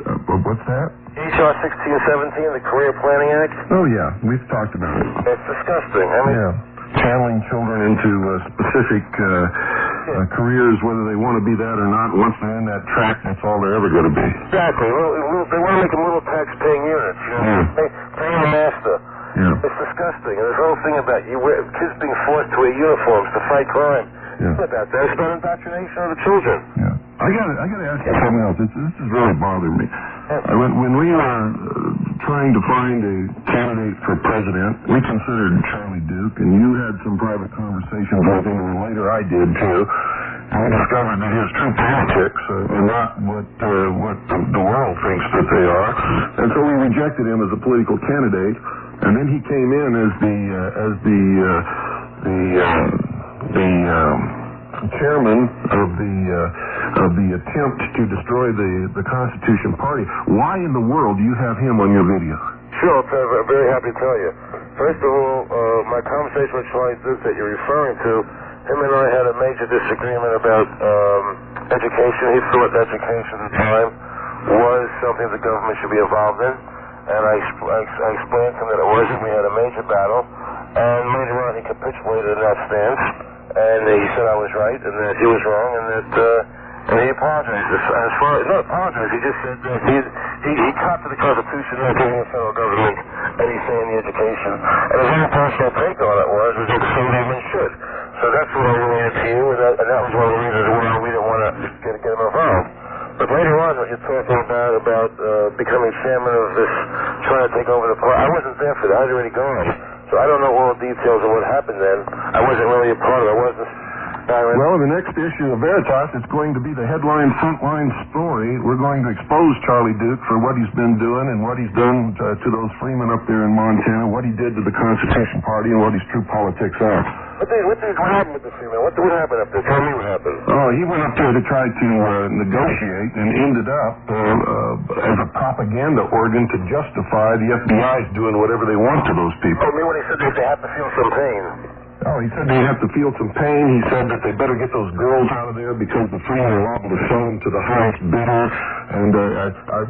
What's that? H.R. 1617, the Career Planning Act. Oh, yeah. We've talked about it. It's disgusting. I mean, yeah. Channeling children into specific careers, whether they want to be that or not. Once they're in that track, that's all they're ever going to be. Exactly. They want to make them little tax-paying units. You know? Paying the master. Yeah. It's disgusting. And this whole thing about kids being forced to wear uniforms to fight crime. Yeah. What about that? It's about indoctrination of the children. Yeah. I got to ask you something else. This is really bothering me. When we trying to find a candidate for president. We considered Charlie Duke, and you had some private conversations with him, and later I did too. And we discovered that his true politics are not what the world thinks that they are, and so we rejected him as a political candidate. And then he came in as the chairman of the attempt to destroy the Constitution Party. Why in the world do you have him on your video? Sure, I'm very happy to tell you. First of all, my conversation with Charlie Duke that you're referring to, him and I had a major disagreement about education. He thought education at the time was something the government should be involved in, and I explained to him that it wasn't. We had a major battle, and later on he capitulated in that stance, and he said I was right, and that he was wrong, and that and he apologized. As far as not apologized, he just said that he copped to the Constitution, not giving the federal government anything in the education. And his own personal take on it was that the government should. So that's what I related to you, and that was one of the reasons why we didn't want to get him involved. But later on, what you're talking about becoming chairman of this, trying to take over the party, I wasn't there for that. I was already gone. So I don't know all the details of what happened then. I wasn't really a part of it. I wasn't. Well, in the next issue of Veritas, it's going to be the headline frontline story. We're going to expose Charlie Duke for what he's been doing and what he's done to those freemen up there in Montana, what he did to the Constitution Party, and what his true politics are. What happened with the freemen? What happened up there? Tell me what happened. Oh, he went up there to try to negotiate and ended up as a propaganda organ to justify the FBI's doing whatever they want to those people. I mean, when he said that they have to feel some pain. Oh, he said they have to feel some pain. He said that they better get those girls out of there because the freemen are liable to sell them to the highest bidder. And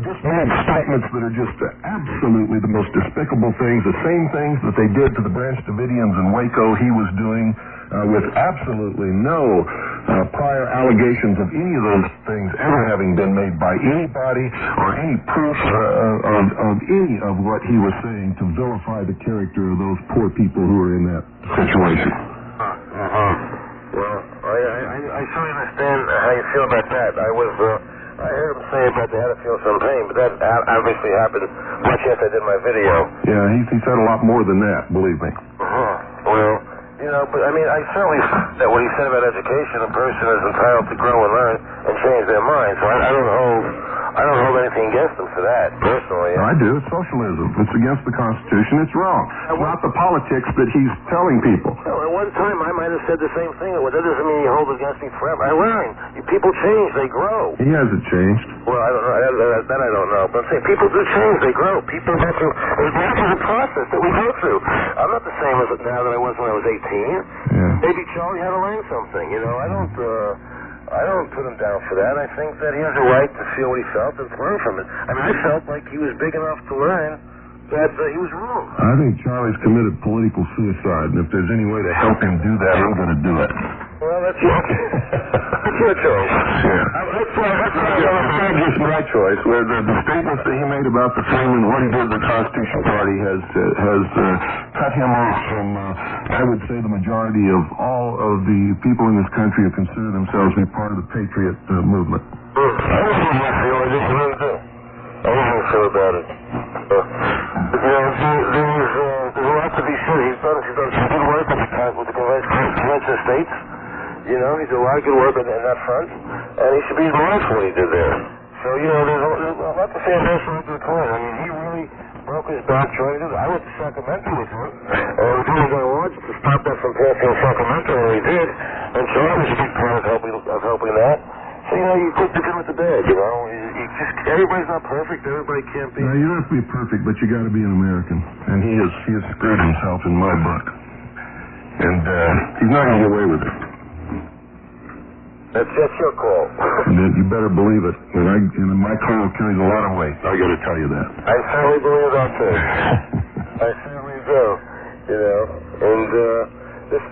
just made statements that are just absolutely the most despicable things. The same things that they did to the Branch Davidians in Waco, he was doing with absolutely no prior allegations of any of those things ever having been made by anybody or any proof of any of what he was saying to vilify the character of those poor people who are in that situation. Well, I certainly understand how you feel about that. I heard him say about they had to feel some pain, but that obviously happened much after I did my video. Yeah, he said a lot more than that, believe me. Well, you know, but I mean, I certainly that what he said about education, a person is entitled to grow and learn and change their mind. So I don't hold anything against them for that, personally. I do. It's socialism. It's against the Constitution. It's wrong. It's not the politics that he's telling people. No, at one time I might have said the same thing. Well, that doesn't mean you hold it against me forever. I learn. People change. They grow. He hasn't changed. Well, I don't know. That I don't know. But I'm saying people do change. They grow. People go through. It's a process that we go through. I'm not the same as now that I was when I was 18. Yeah. Maybe Charlie had to learn something. You know, I don't put him down for that. I think that he has a right to feel what he felt and to learn from it. I mean, I felt like he was big enough to learn that he was wrong. I think Charlie's committed political suicide, and if there's any way to help him do that, I'm going to do it. Well, that's your choice. Yeah. That's not just my choice. Where the statements that he made about the freemen, what he did to the Constitution Party, has cut him off from, I would say, the majority of all of the people in this country who consider themselves to be part of the patriot movement. I wasn't sure about it. There's a lot to be said. He's done some good work with the Convention of States. You know, he did a lot of good work in that front, and he should be admired for what he did there. So, you know, there's a lot to say on both sides of the coin. I mean, he really broke his back trying to do that. I went to Sacramento with him, and we did what I wanted to stop that from passing in Sacramento, and he did. And Charlie was a big part of helping that. So, you know, you put the good with the bad, you know. Everybody's not perfect. Everybody can't be. No, you don't have to be perfect, but you got to be an American. And he has screwed himself in my book. And he's not going to get away with it. That's your call. You better believe it. And my call carries a lot of weight. I got to tell you that. I certainly believe that too. I certainly do. You know, and there's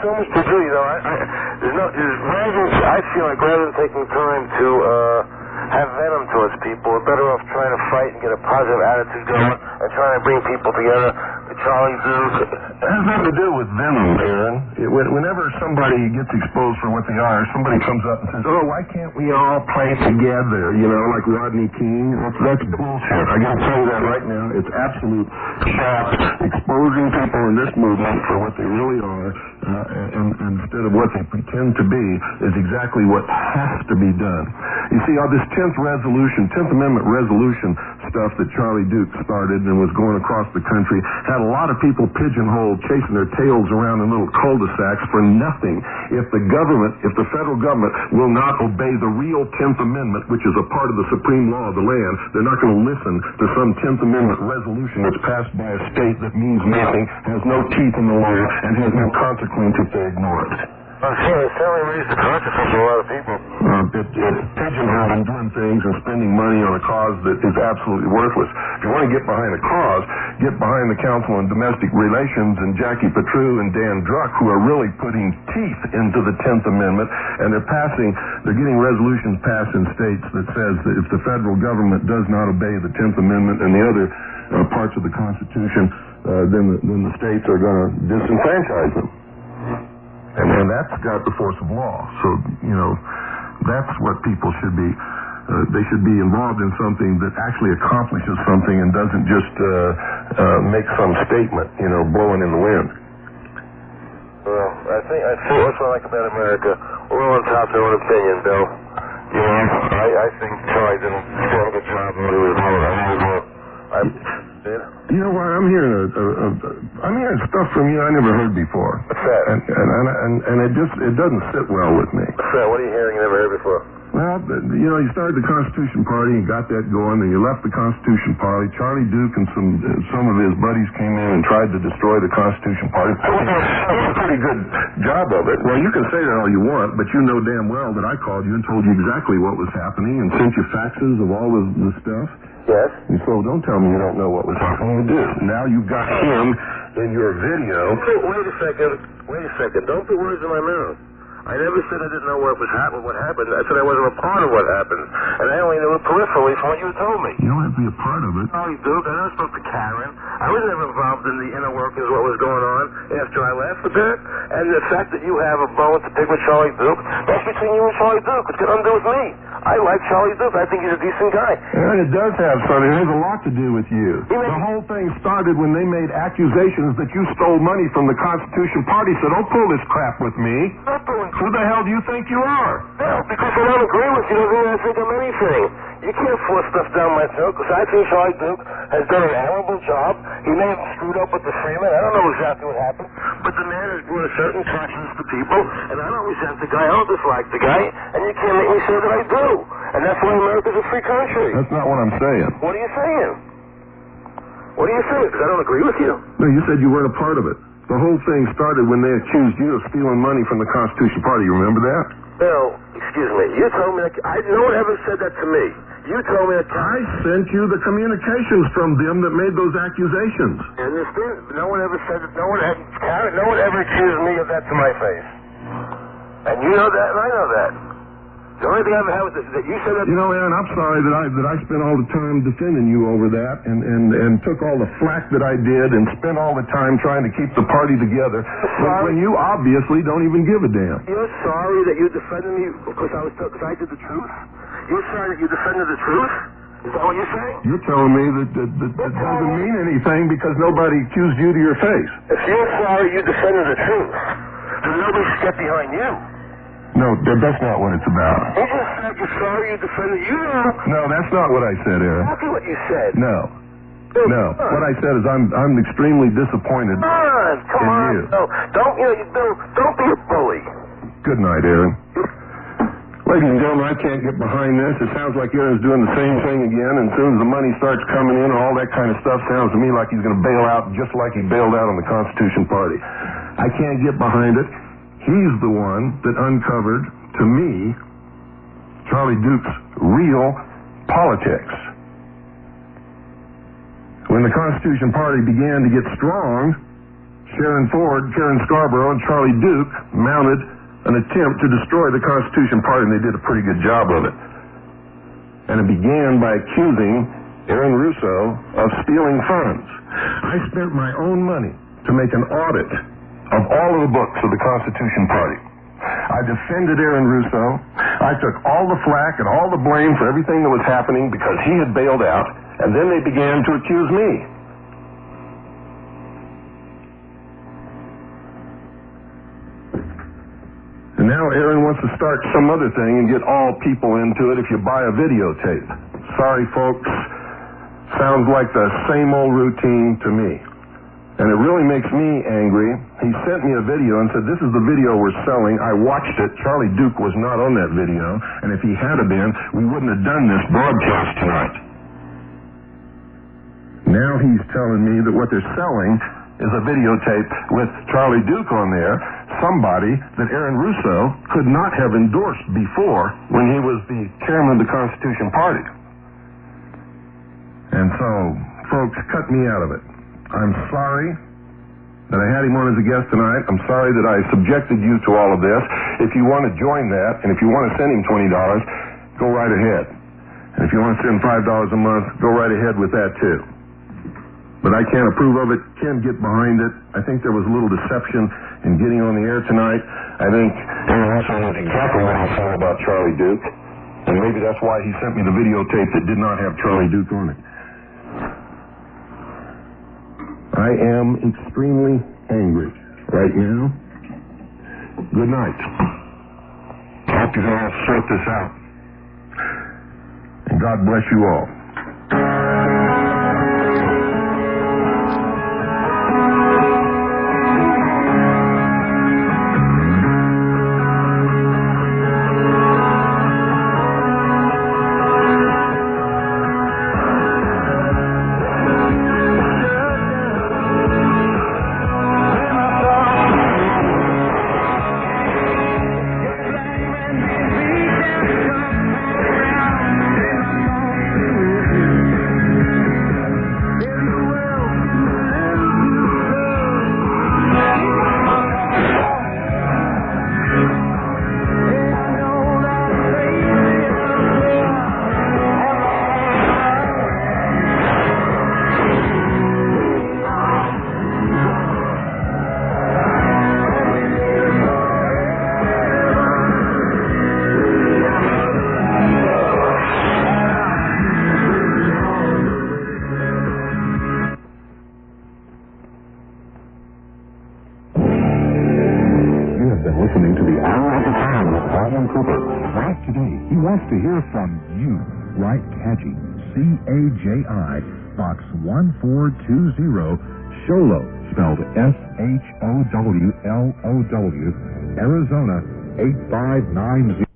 so much to do. You know, I feel like rather than taking time to have venom towards people, we're better off trying to fight and get a positive attitude going and trying to bring people together to Charlie Duke. It has nothing to do with them, Aaron. Whenever somebody gets exposed for what they are, somebody comes up and says, oh, why can't we all play together, you know, like Rodney King? That's bullshit. I can tell you that right now. It's absolute crap. Exposing people in this movement for what they really are, and instead of what they pretend to be, is exactly what has to be done. You see, all this 10th Amendment resolution stuff that Charlie Duke started and was going across the country had a lot of people pigeonholed, chasing their tails around in little cul-de-sacs for nothing. If the federal government will not obey the real 10th Amendment, which is a part of the supreme law of the land, they're not going to listen to some 10th Amendment resolution that's passed by a state that means nothing, has no teeth in the law, and has no consequence if they ignore it. I'm sure it certainly raised the consciousness of a lot of people. It's pigeonholing, doing things, and spending money on a cause that is absolutely worthless. If you want to get behind a cause, get behind the Council on Domestic Relations and Jackie Petrou and Dan Druck, who are really putting teeth into the 10th Amendment, and they're getting resolutions passed in states that says that if the federal government does not obey the 10th Amendment and the other parts of the Constitution, then the states are going to disenfranchise them. And that's got the force of law. So, you know, that's what people should be. They should be involved in something that actually accomplishes something and doesn't just make some statement, you know, blowing in the wind. Well, I think that's what I like about America. We're all on top of our own opinion, Bill. You know, I think Charlie did a good job of what he was doing. You know what? I'm hearing stuff from you I never heard before. What's that? And it doesn't sit well with me. What's that? What are you hearing you never heard before? Well, you know, you started the Constitution Party and got that going, then you left the Constitution Party. Charlie Duke and some of his buddies came in and tried to destroy the Constitution Party. That was a pretty good job of it. Well, you can say that all you want, but you know damn well that I called you and told you exactly what was happening and sent you faxes of all the stuff. Yes. And so don't tell me you don't know what was happening. You do. Now you've got him in your video. Wait a second. Don't put words in my mouth. I never said I didn't know what happened. I said I wasn't a part of what happened. And I only knew it peripherally from what you told me. You don't have to be a part of it. Charlie Duke, I never spoke to Karen. I was never involved in the inner workings of what was going on after I left the bit. And the fact that you have a bone to pick with Charlie Duke, that's between you and Charlie Duke. It's got nothing to do with me. I like Charlie Duke. I think he's a decent guy. And it does have something. It has a lot to do with you. The whole thing started when they made accusations that you stole money from the Constitution Party. So don't pull this crap with me. Who the hell do you think you are? No, because I don't agree with you. Doesn't mean I think I'm anything. You can't force stuff down my throat, because I think Charlie Duke has done an admirable job. He may have screwed up with the Freeman. I don't know exactly what happened. But the man has brought a certain conscience to people, and I don't resent the guy. I don't dislike the guy, and you can't make me say that I do. And that's why America's a free country. That's not what I'm saying. What are you saying? What are you saying? Because I don't agree with you. No, you said you weren't a part of it. The whole thing started when they accused you of stealing money from the Constitution Party. You remember that? No, excuse me. You told me that. No one ever said that to me. You told me that. I sent you the communications from them that made those accusations. And this thing, no one ever said that. No one ever accused me of that to my face. And you know that, and I know that. The only thing I ever had was that you said that. You know, Aaron, I'm sorry that I spent all the time defending you over that and took all the flack that I did and spent all the time trying to keep the party together when you obviously don't even give a damn. You're sorry that you defended me because I did the truth? You're sorry that you defended the truth? Is that what you're saying? You're telling me that doesn't mean anything because nobody accused you to your face. If you're sorry you defended the truth, then nobody should get behind you. No, that's not what it's about. You just said you're sorry you defended you. No, that's not what I said, Aaron. Exactly what you said. No. What I said is I'm extremely disappointed Come on. you. No, don't be a bully. Good night, Aaron. Ladies and gentlemen, I can't get behind this. It sounds like Aaron's doing the same thing again, and as soon as the money starts coming in, all that kind of stuff sounds to me like he's going to bail out just like he bailed out on the Constitution Party. I can't get behind it. He's the one that uncovered, to me, Charlie Duke's real politics. When the Constitution Party began to get strong, Sharon Ford, Karen Scarborough, and Charlie Duke mounted an attempt to destroy the Constitution Party, and they did a pretty good job of it. And it began by accusing Aaron Russo, of stealing funds. I spent my own money to make an audit of all of the books of the Constitution Party. I defended Aaron Russo. I took all the flack and all the blame for everything that was happening because he had bailed out, and then they began to accuse me. And now Aaron wants to start some other thing and get all people into it if you buy a videotape. Sorry, folks. Sounds like the same old routine to me. And it really makes me angry. He sent me a video and said, this is the video we're selling. I watched it. Charlie Duke was not on that video. And if he had been, we wouldn't have done this broadcast tonight. Now he's telling me that what they're selling is a videotape with Charlie Duke on there, somebody that Aaron Russo could not have endorsed before when he was the chairman of the Constitution Party. And so, folks, cut me out of it. I'm sorry that I had him on as a guest tonight. I'm sorry that I subjected you to all of this. If you want to join that, and if you want to send him $20, go right ahead. And if you want to send $5 a month, go right ahead with that too. But I can't approve of it, can't get behind it. I think there was a little deception in getting on the air tonight. I think Aaron Russo knows exactly what I'm saying about Charlie Duke. And maybe that's why he sent me the videotape that did not have Charlie Duke on it. I am extremely angry right now. Good night. I hope you can all sort this out. And God bless you all. Listening to the Hour of the Time with Aaron Cooper. Right today, he wants to hear from you. Write CAGI, C-A-J-I, Box 1420, Sholo, spelled S-H-O-W-L-O-W, Arizona 8590.